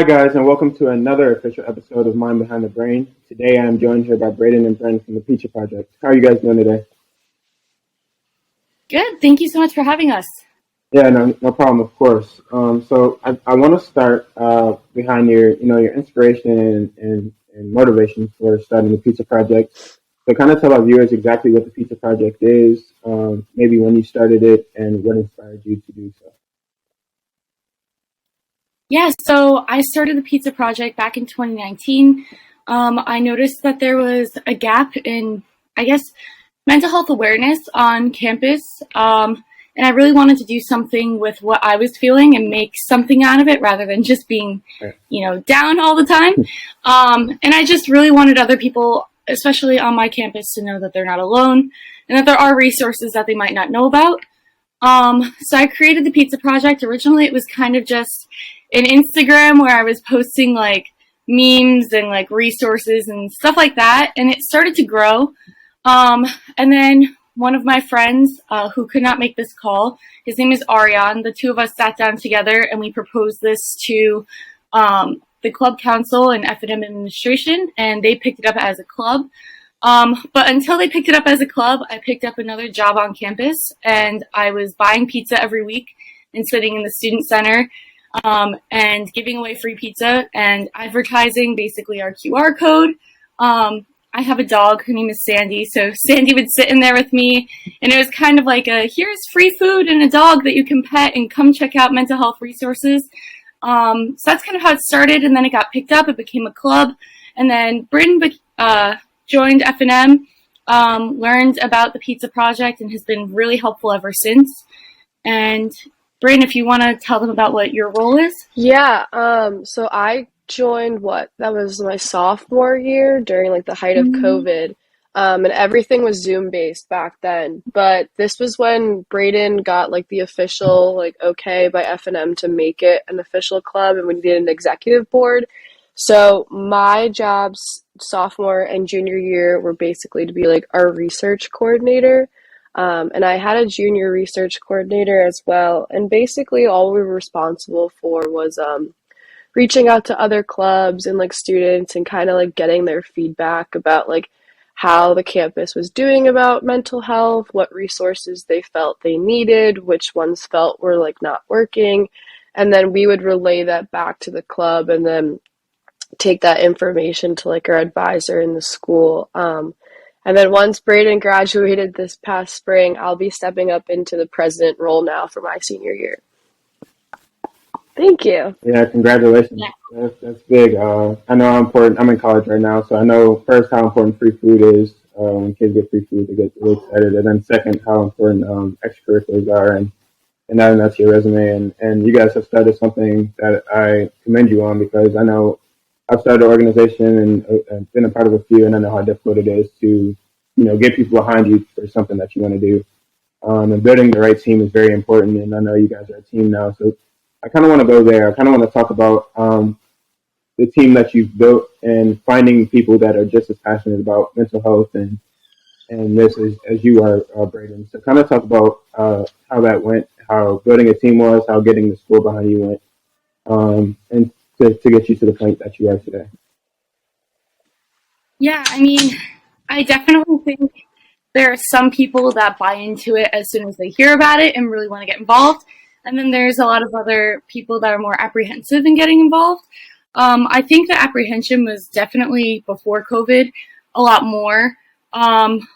Hi, guys, and welcome to another official episode of Mind Behind the Brain. Today, I'm joined here by Braden and Brynne from the Pizza Project. How are you guys doing today? Good. Thank you so much for having us. Yeah, no problem, of course. So I want to start behind your inspiration and motivation for starting the Pizza Project. So kind of tell our viewers exactly what the Pizza Project is, maybe when you started it, and what inspired you to do so. Yeah, so I started the Pizza Project back in 2019. I noticed that there was a gap in, I guess, mental health awareness on campus. And I really wanted to do something with what I was feeling and make something out of it rather than just being, Right. down all the time. And I just really wanted other people, especially on my campus, to know that they're not alone and that there are resources that they might not know about. So I created the Pizza Project. Originally, it was kind of just an Instagram where I was posting like memes and like resources and stuff like that, and it started to grow. And then one of my friends who could not make this call, his name is Ariane. The two of us sat down together and we proposed this to the club council and F&M administration, and they picked it up as a club. But until they picked it up as a club, I picked up another job on campus, and I was buying pizza every week and sitting in the student center and giving away free pizza and advertising basically our QR code. I have a dog. Her name is Sandy. So Sandy would sit in there with me, and it was kind of like here's free food and a dog that you can pet, and come check out mental health resources. So that's kind of how it started, and then it got picked up. It became a club, and then Brynne joined F&M, learned about the Pizza Project, and has been really helpful ever since. And Brynne, if you want to tell them about what your role is. Yeah, so I joined that was my sophomore year during like the height of COVID. And everything was Zoom based back then. But this was when Braden got like the official like okay by F&M to make it an official club, and we needed an executive board. So my jobs sophomore and junior year were basically to be like our research coordinator. And I had a junior research coordinator as well. And basically all we were responsible for was reaching out to other clubs and like students and kind of like getting their feedback about like how the campus was doing about mental health, what resources they felt they needed, which ones felt were like not working. And then we would relay that back to the club and then take that information to like our advisor in the school. And then once Braden graduated this past spring, I'll be stepping up into the president role now for my senior year. Thank you. Yeah, congratulations. Yeah. That's big. I know how important. I'm in college right now, so I know first how important free food is. When kids get free food, they get really excited, and then second, how important extracurriculars are, and adding that to your resume. And you guys have started something that I commend you on, because I know I've started an organization and been a part of a few, and I know how difficult it is to get people behind you for something that you want to do. And building the right team is very important, and I know you guys are a team now, so I kind of want to go there. I kind of want to talk about the team that you've built and finding people that are just as passionate about mental health and this as you are, Braden. So kind of talk about how that went, how building a team was, how getting the school behind you went, and to get you to the point that you are today. Yeah, I mean, I definitely think there are some people that buy into it as soon as they hear about it and really want to get involved. And then there's a lot of other people that are more apprehensive in getting involved. I think the apprehension was definitely before COVID a lot more. From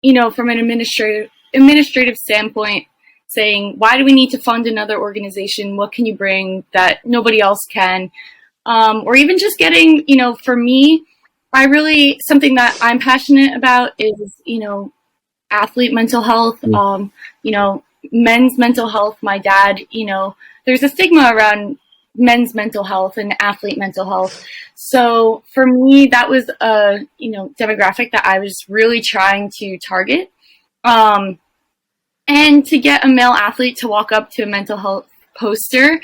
an administrative standpoint, saying, why do we need to fund another organization? What can you bring that nobody else can? Or even just getting, for me, something that I'm passionate about is, athlete mental health, men's mental health. My dad, there's a stigma around men's mental health and athlete mental health. So for me, that was a, demographic that I was really trying to target. And to get a male athlete to walk up to a mental health poster,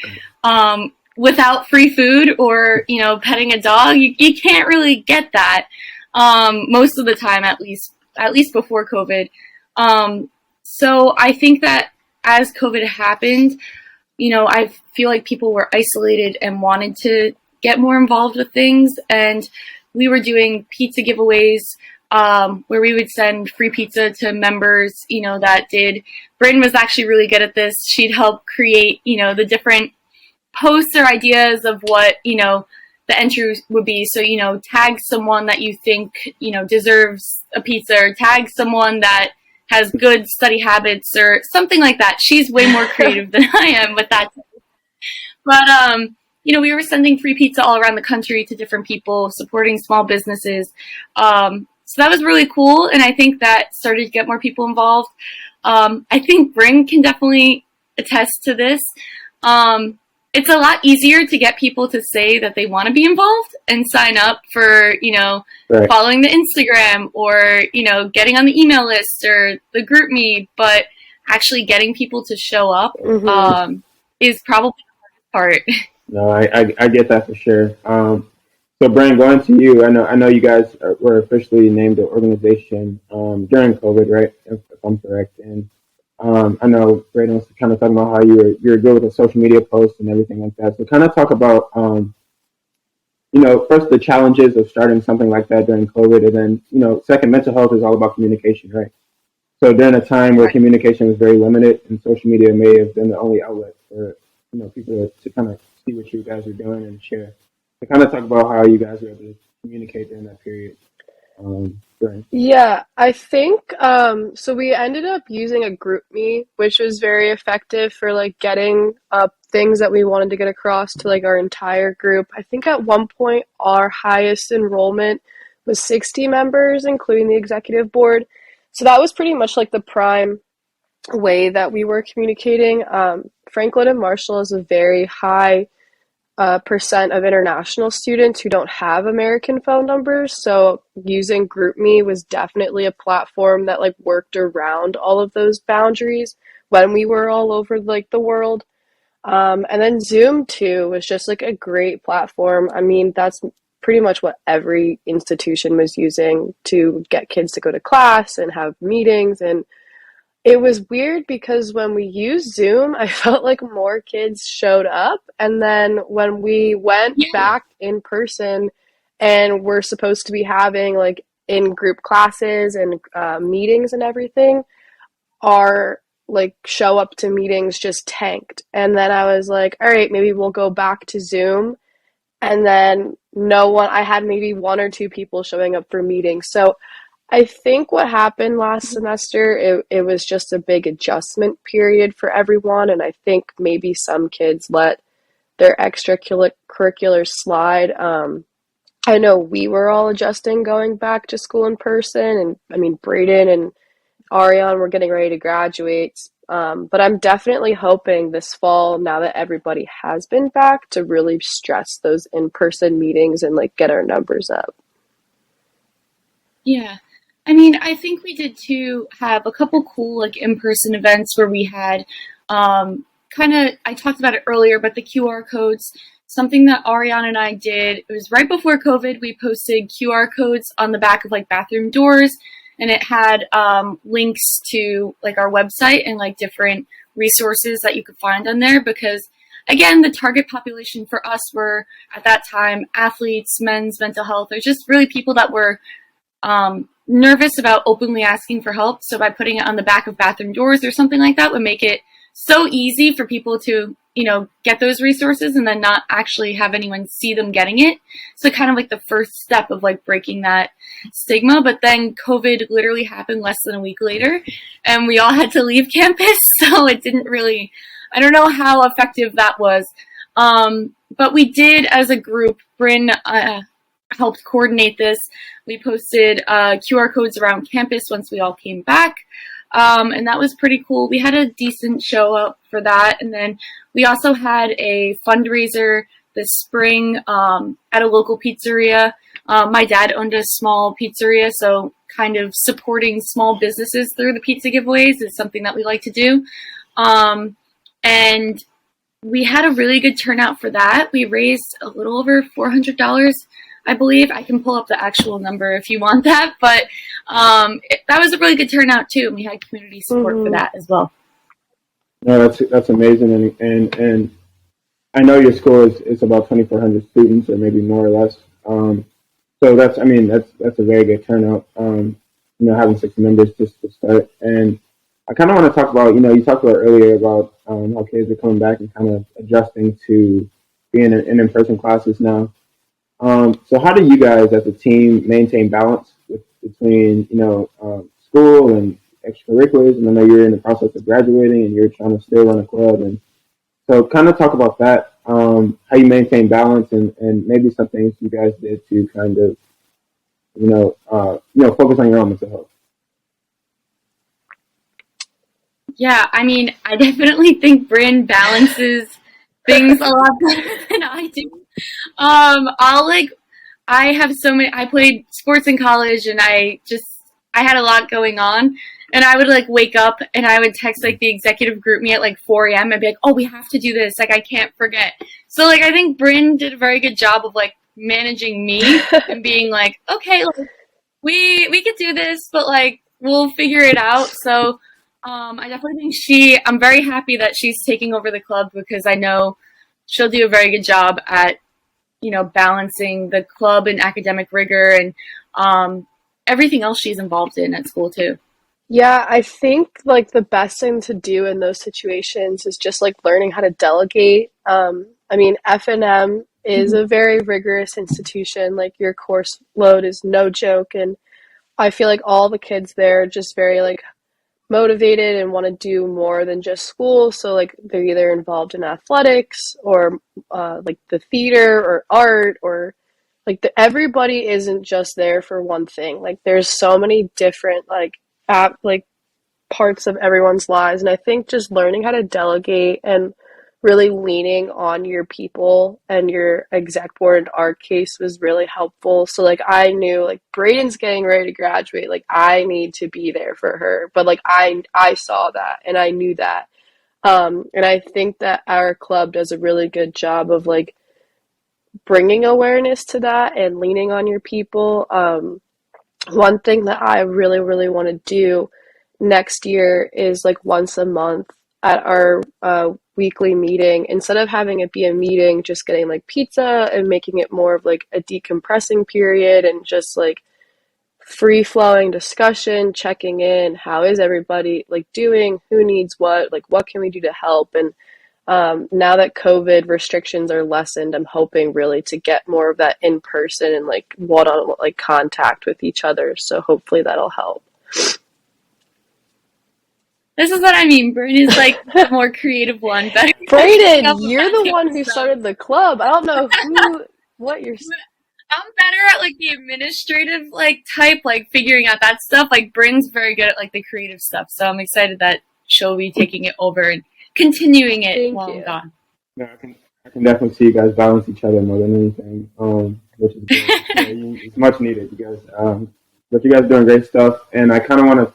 without free food or, petting a dog, you can't really get that, most of the time, at least before COVID. So I think that as COVID happened, I feel like people were isolated and wanted to get more involved with things. And we were doing pizza giveaways where we would send free pizza to members, that did. Brynne was actually really good at this. She'd help create, the different posts or ideas of what, the entry would be. So, tag someone that you think, deserves a pizza, or tag someone that has good study habits or something like that. She's way more creative than I am with that. But, we were sending free pizza all around the country to different people, supporting small businesses. So that was really cool. And I think that started to get more people involved. I think Brynne can definitely attest to this. It's a lot easier to get people to say that they want to be involved and sign up for, Right. following the Instagram or, getting on the email list or the group me, but actually getting people to show up is probably the hardest part. No, I get that for sure. So Brynne, going to you, I know you guys were officially named an organization during COVID, right? If I'm correct. And I know Braden was kind of talking about how you're good with the social media posts and everything like that. So kind of talk about first the challenges of starting something like that during COVID, and then second, mental health is all about communication, right? So during a time where communication was very limited, and social media may have been the only outlet for people to kind of see what you guys are doing and share. To kind of talk about how you guys were able to communicate during that period. Brynne. Yeah, I think so we ended up using a group me, which was very effective for like getting up things that we wanted to get across to like our entire group. I think at one point our highest enrollment was 60 members, including the executive board. So that was pretty much like the prime way that we were communicating. Franklin and Marshall is a very high percent of international students who don't have American phone numbers. So using GroupMe was definitely a platform that like worked around all of those boundaries when we were all over like the world. And then Zoom too was just like a great platform. I mean, that's pretty much what every institution was using to get kids to go to class and have meetings. And it was weird because when we used Zoom, I felt like more kids showed up. And then when we went back in person and we're supposed to be having like in group classes and meetings and everything, our like show up to meetings just tanked. And then I was like, all right, maybe we'll go back to Zoom. And then I had maybe one or two people showing up for meetings. So I think what happened last semester, it was just a big adjustment period for everyone. And I think maybe some kids let their extracurriculars slide. I know we were all adjusting going back to school in person. And I mean, Braden and Ariane were getting ready to graduate. But I'm definitely hoping this fall, now that everybody has been back, to really stress those in-person meetings and like get our numbers up. Yeah. I mean, I think we did too have a couple cool like in-person events where we had I talked about it earlier, but the QR codes, something that Ariane and I did, it was right before COVID, we posted QR codes on the back of like bathroom doors, and it had links to like our website and like different resources that you could find on there, because again, the target population for us were at that time athletes, men's mental health, or just really people that were nervous about openly asking for help. So by putting it on the back of bathroom doors or something like that would make it so easy for people to, get those resources and then not actually have anyone see them getting it. So kind of like the first step of like breaking that stigma. But then COVID literally happened less than a week later and we all had to leave campus. So it didn't really, I don't know how effective that was. But we did as a group, Brynne helped coordinate this. We posted QR codes around campus once we all came back. And that was pretty cool. We had a decent show up for that. And then we also had a fundraiser this spring at a local pizzeria. My dad owned a small pizzeria, so kind of supporting small businesses through the pizza giveaways is something that we like to do. And we had a really good turnout for that. We raised a little over $400, I believe. I can pull up the actual number if you want that, but that was a really good turnout too. And we had community support for that as well. No, that's amazing, and I know your school is about 2,400 students, or maybe more or less. So that's a very good turnout. Having six members just to start. And I kind of want to talk about, you talked about earlier about how kids are coming back and kind of adjusting to being in in-person classes now. So how do you guys as a team maintain balance between, school and extracurriculars? And I know you're in the process of graduating and you're trying to still run a club. And so kind of talk about that, how you maintain balance and maybe some things you guys did to kind of, focus on your own mental health. Yeah, I mean, I definitely think Brynne balances things a lot better than I do. I'll like, I have so many. I played sports in college, and I had a lot going on, and I would like wake up and I would text like the executive group me at like 4 a.m. I'd be like, "Oh, we have to do this. Like, I can't forget." So like, I think Brynne did a very good job of like managing me and being like, "Okay, like, we could do this, but like we'll figure it out." So I definitely think I'm very happy that she's taking over the club because I know she'll do a very good job at, balancing the club and academic rigor and everything else she's involved in at school too. Yeah, I think like the best thing to do in those situations is just like learning how to delegate. I mean, F&M is a very rigorous institution. Like your course load is no joke, and I feel like all the kids there are just very like motivated and want to do more than just school. So like they're either involved in athletics or like the theater or art or like everybody isn't just there for one thing. Like there's so many different like parts of everyone's lives, and I think just learning how to delegate and really leaning on your people and your exec board in our case was really helpful. So like I knew like Braden's getting ready to graduate, like I need to be there for her, but like I saw that and I knew that. And I think that our club does a really good job of like bringing awareness to that and leaning on your people. One thing that I really, really want to do next year is like once a month at our weekly meeting, instead of having it be a meeting, just getting like pizza and making it more of like a decompressing period and just like free flowing discussion, checking in, how is everybody like doing, who needs what, like what can we do to help. And now that COVID restrictions are lessened, I'm hoping really to get more of that in person and like one on like contact with each other. So hopefully that'll help. This is what I mean. Brynne is like the more creative one. Better Braden, you're the one who started the club. I don't know what you're. I'm better at like the administrative like type, like figuring out that stuff. Like Brynne's very good at like the creative stuff. So I'm excited that she'll be taking it over and continuing it while I'm gone. No, I can definitely see you guys balance each other more than anything, which is good. It's much needed, you guys. But you guys are doing great stuff, and I kind of want to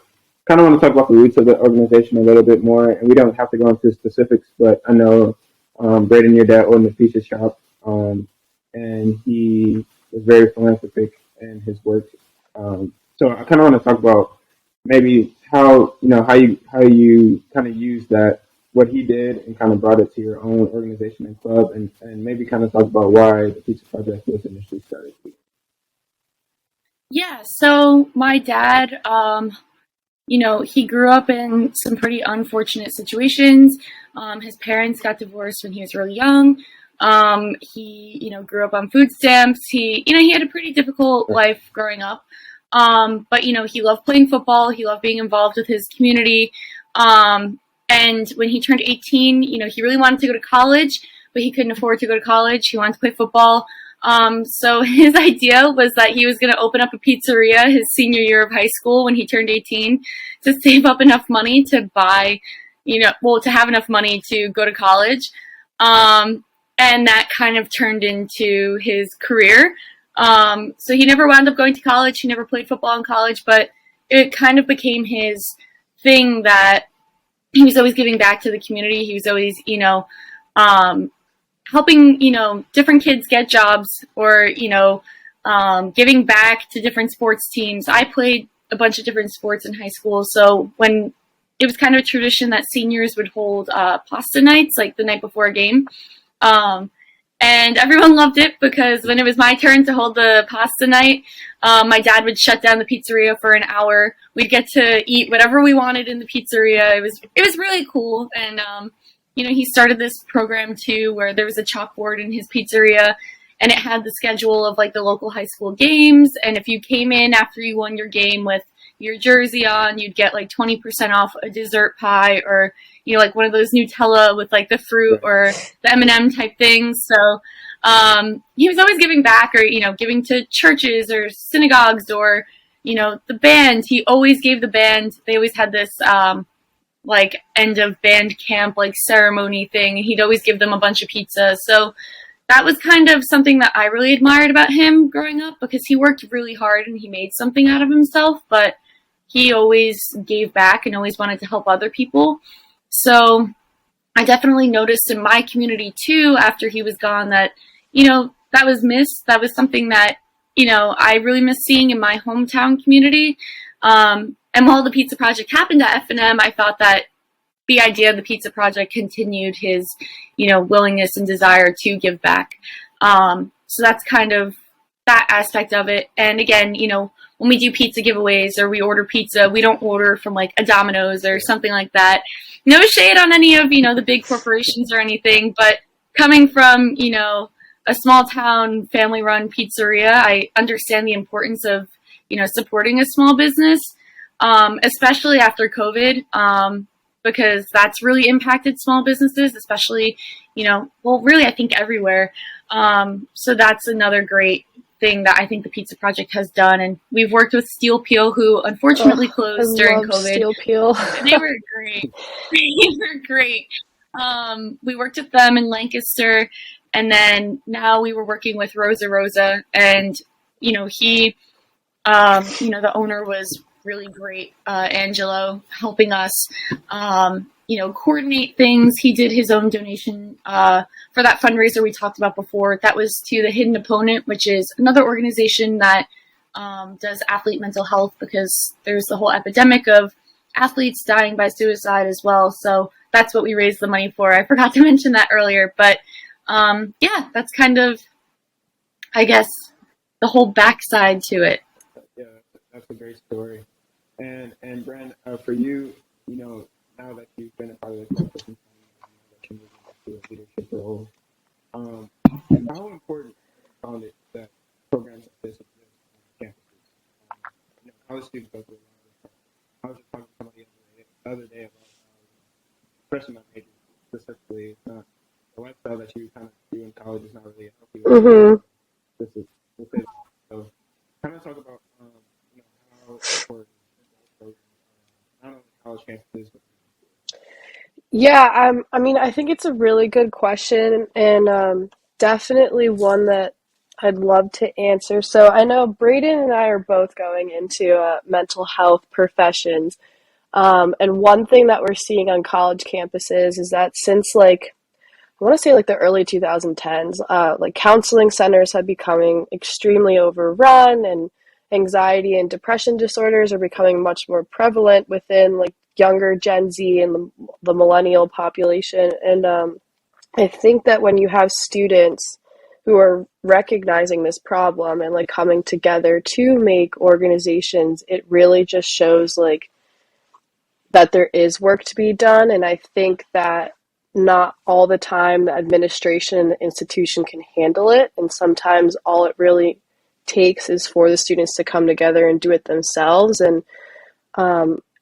talk about the roots of the organization a little bit more. And we don't have to go into specifics, but I know Braden, your dad, owned the pizza shop, and he was very philanthropic in his work. So I kind of want to talk about maybe how you kind of use that, what he did, and kind of brought it to your own organization and club, and maybe kind of talk about why the Pizza Project was initially started. Yeah, so my dad, he grew up in some pretty unfortunate situations. His parents got divorced when he was really young. He, grew up on food stamps. He had a pretty difficult life growing up. But, he loved playing football. He loved being involved with his community. And when he turned 18, he really wanted to go to college, but he couldn't afford to go to college. He wanted to play football. So his idea was that he was going to open up a pizzeria his senior year of high school when he turned 18 to save up enough money to buy, to have enough money to go to college. And that kind of turned into his career. So he never wound up going to college. He never played football in college, but it kind of became his thing that he was always giving back to the community. He was always, helping, different kids get jobs or, giving back to different sports teams. I played a bunch of different sports in high school. So when it was kind of a tradition that seniors would hold pasta nights, like the night before a game. Um, and everyone loved it because when it was my turn to hold the pasta night, my dad would shut down the pizzeria for an hour. We'd get to eat whatever we wanted in the pizzeria. It was really cool. And he started this program too, where there was a chalkboard in his pizzeria, and it had the schedule of like the local high school games. And if you came in after you won your game with your jersey on, you'd get like 20% off a dessert pie, or like one of those Nutella with like the fruit or the M&M type things. So he was always giving back, or giving to churches or synagogues, or the band. He always gave the band. They always had this like end of band camp like ceremony thing. He'd always give them a bunch of pizza. So that was kind of something that I really admired about him growing up, because he worked really hard and he made something out of himself, but he always gave back and always wanted to help other people. So I definitely noticed in my community too, after he was gone, that, that was missed. That was something that, I really miss seeing in my hometown community. And while the Pizza Project happened at F&M, I thought that the idea of the Pizza Project continued his, willingness and desire to give back. So that's kind of that aspect of it. And again, when we do pizza giveaways or we order pizza, we don't order from like a Domino's or something like that. No shade on any of, the big corporations or anything, but coming from, a small town family run pizzeria, I understand the importance of, supporting a small business, especially after COVID. Because that's really impacted small businesses, especially, really, I think everywhere. So that's another great thing that I think the Pizza Project has done. And we've worked with Steel Peel, who unfortunately closed during COVID. Steel Peel. They were great. They were great. We worked with them in Lancaster, and then now we were working with Rosa, and, he, the owner was really great, Angelo, helping us, coordinate things. He did his own donation for that fundraiser we talked about before. That was to the Hidden Opponent, which is another organization that does athlete mental health, because there's the whole epidemic of athletes dying by suicide as well. So that's what we raised the money for. I forgot to mention that earlier, but that's kind of, I guess, the whole backside to it. Yeah, that's a great story. And Brynne, for you, now that you've been a part of the club for some time, that you're moving into a leadership role, how important found it that programs like this exist on campuses? College students go through a lot of this. I was just talking to somebody the other day about especially my major specifically, it's not the lifestyle that you kind of do in college is not really a healthy one. Mm-hmm. This is so. Kind of talk about how important not only college campuses, but Yeah, I think it's a really good question, and definitely one that I'd love to answer. So I know Braden and I are both going into mental health professions, and one thing that we're seeing on college campuses is that since I want to say the early 2010s, counseling centers have becoming extremely overrun, and anxiety and depression disorders are becoming much more prevalent within younger Gen Z and the millennial population. And I think that when you have students who are recognizing this problem and coming together to make organizations, it really just shows that there is work to be done. And I think that not all the time the administration and the institution can handle it. And sometimes all it really takes is for the students to come together and do it themselves. And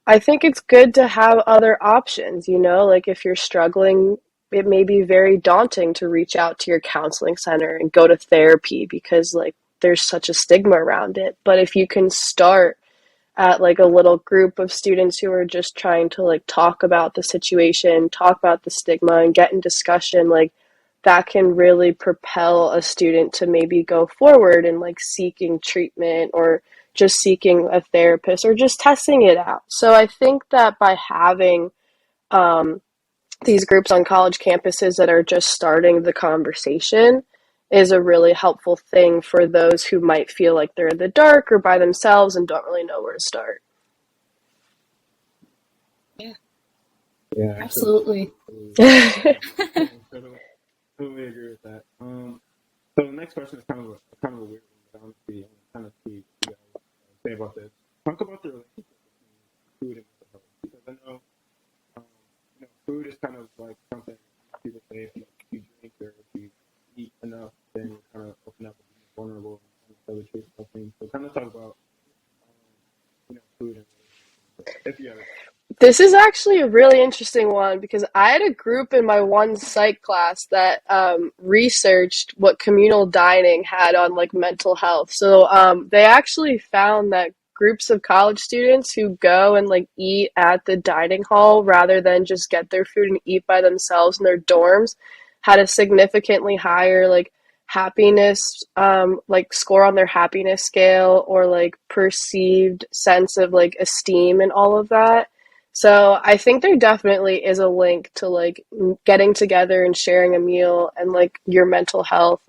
I think it's good to have other options, if you're struggling, it may be very daunting to reach out to your counseling center and go to therapy because there's such a stigma around it. But if you can start at a little group of students who are just trying to talk about the situation, talk about the stigma, and get in discussion, that can really propel a student to maybe go forward and seeking treatment or just seeking a therapist or just testing it out. So I think that by having these groups on college campuses that are just starting the conversation is a really helpful thing for those who might feel like they're in the dark or by themselves and don't really know where to start. Yeah, absolutely. totally agree with that. So the next question is kind of a weird one, but honestly, I'm kind of see what you guys say about this. Talk about the relationship between food and mental health, because I know, um, food is kind of like something people say if you drink or if you eat enough, then you kind of open up and be vulnerable and tell the truth about things. So kind of talk about food and relationships, if you have it. This is actually a really interesting one because I had a group in my one psych class that researched what communal dining had on like mental health. So they actually found that groups of college students who go and like eat at the dining hall rather than just get their food and eat by themselves in their dorms had a significantly higher like happiness like score on their happiness scale or like perceived sense of like esteem and all of that. So I think there definitely is a link to like getting together and sharing a meal and like your mental health.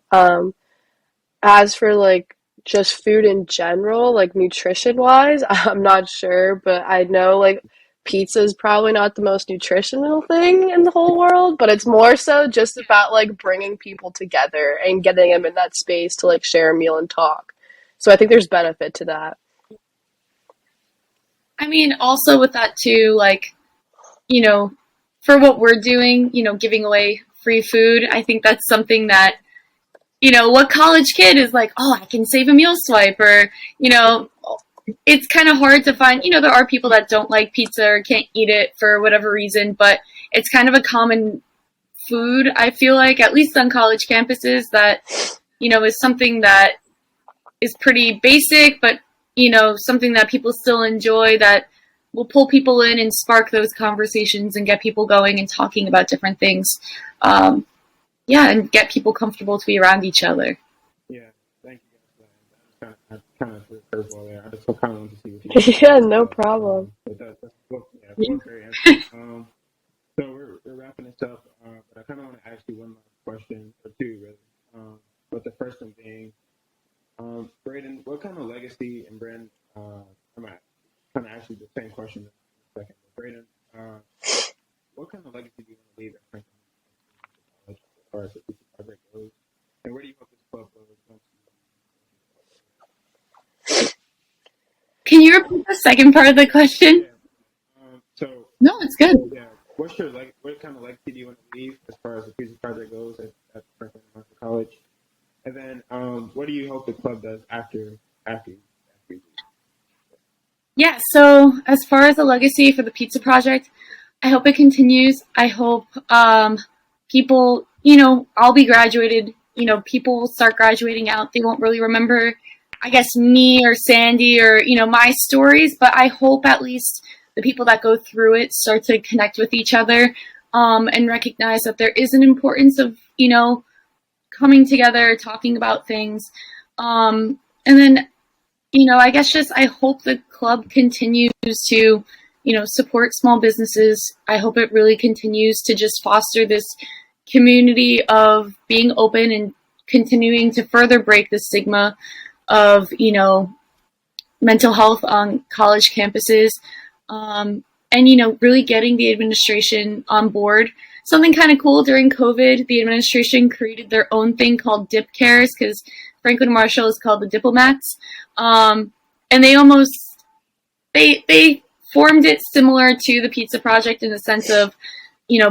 As for like just food in general, like nutrition wise, I'm not sure, but I know like pizza is probably not the most nutritional thing in the whole world, but it's more so just about like bringing people together and getting them in that space to like share a meal and talk. So I think there's benefit to that. I mean, also with that too, like, you know, for what we're doing, giving away free food, I think that's something that, what college kid is like, oh, I can save a meal swipe, or, it's kind of hard to find, there are people that don't like pizza or can't eat it for whatever reason, but it's kind of a common food, I feel like, at least on college campuses, that, is something that is pretty basic, but, something that people still enjoy, that will pull people in and spark those conversations and get people going and talking about different things. Yeah, and get people comfortable to be around each other. Yeah, thank you guys for that. I kind of threw a curveball there. I just kind of wanted to see what you guys Yeah, thought no about. problem. But that's both great answers. So we're wrapping this up, but I kind of want to ask you one last question, or two really. But the first one being, Braden, what kind of legacy, and Brynne, I'm going to kind of ask you the same question in a second. But Braden, uh, what kind of legacy do you want to leave at Franklin College as far as the future project goes? And where do you hope this club goes once Can you repeat the second part of the you? question? Yeah. So No, it's good. yeah, what kind of legacy do you want to leave as far as the future project goes at Franklin College? And then, what do you hope the club does after you leave? Yeah, so as far as the legacy for the pizza project, I hope it continues. I hope people, I'll be graduated, people will start graduating out. They won't really remember, I guess, me or Sandy or, my stories, but I hope at least the people that go through it start to connect with each other, and recognize that there is an importance of, coming together, talking about things. And then, I guess just I hope the club continues to, support small businesses. I hope it really continues to just foster this community of being open and continuing to further break the stigma of, mental health on college campuses. And, really getting the administration on board. Something kind of cool during COVID, the administration created their own thing called Dip Cares, because Franklin Marshall is called the Diplomats. And they formed it similar to the Pizza Project in the sense of,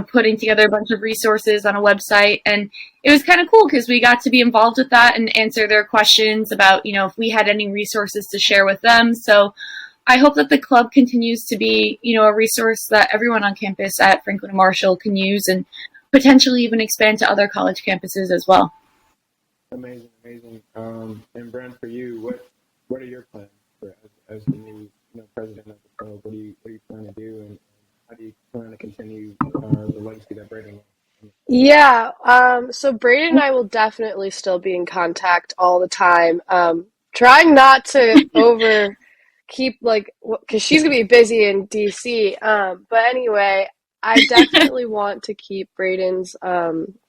putting together a bunch of resources on a website. And it was kind of cool because we got to be involved with that and answer their questions about, if we had any resources to share with them. So I hope that the club continues to be, a resource that everyone on campus at Franklin and Marshall can use, and potentially even expand to other college campuses as well. Amazing, amazing. And Brynne, for you, what are your plans as the new president of the club? What do you plan to do, and how do you plan to continue the legacy that Braden left? Yeah, so Braden and I will definitely still be in contact all the time. Trying not to over keep like, because she's gonna be busy in DC. But anyway, I definitely want to keep Braden's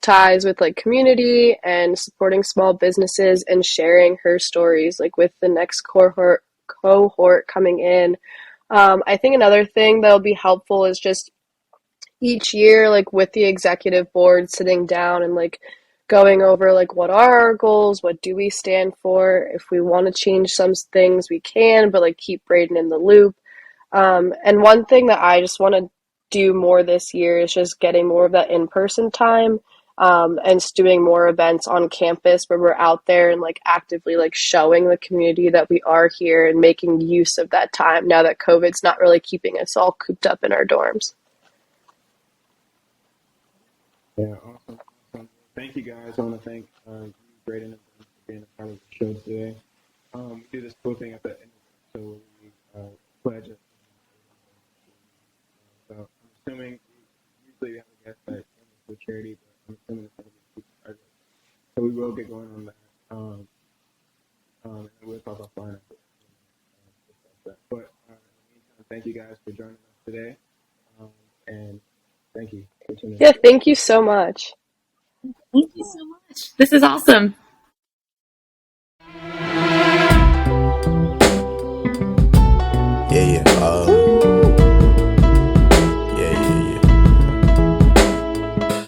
ties with like community and supporting small businesses and sharing her stories like with the next cohort coming in. I think another thing that'll be helpful is just each year, like with the executive board sitting down and like going over like what are our goals, what do we stand for, if we want to change some things we can, but like keep Braden in the loop. And one thing that I just want to do more this year is just getting more of that in-person time, and doing more events on campus where we're out there and like actively like showing the community that we are here and making use of that time now that COVID's not really keeping us all cooped up in our dorms. Yeah, awesome. Awesome. Thank you guys. I want to thank you, Braden and Brynne, for being a part of the show today. We do this cool thing at the end of the show where we pledge it. So I'm assuming usually we have a guest that comes to a charity, but I'm assuming it's going to be project. So we will get going on that. And we'll talk offline. But in the meantime, thank you guys for joining us today. And thank you for tuning Yeah, in. thank you so much. Thank you so much. This is awesome. Yeah, yeah.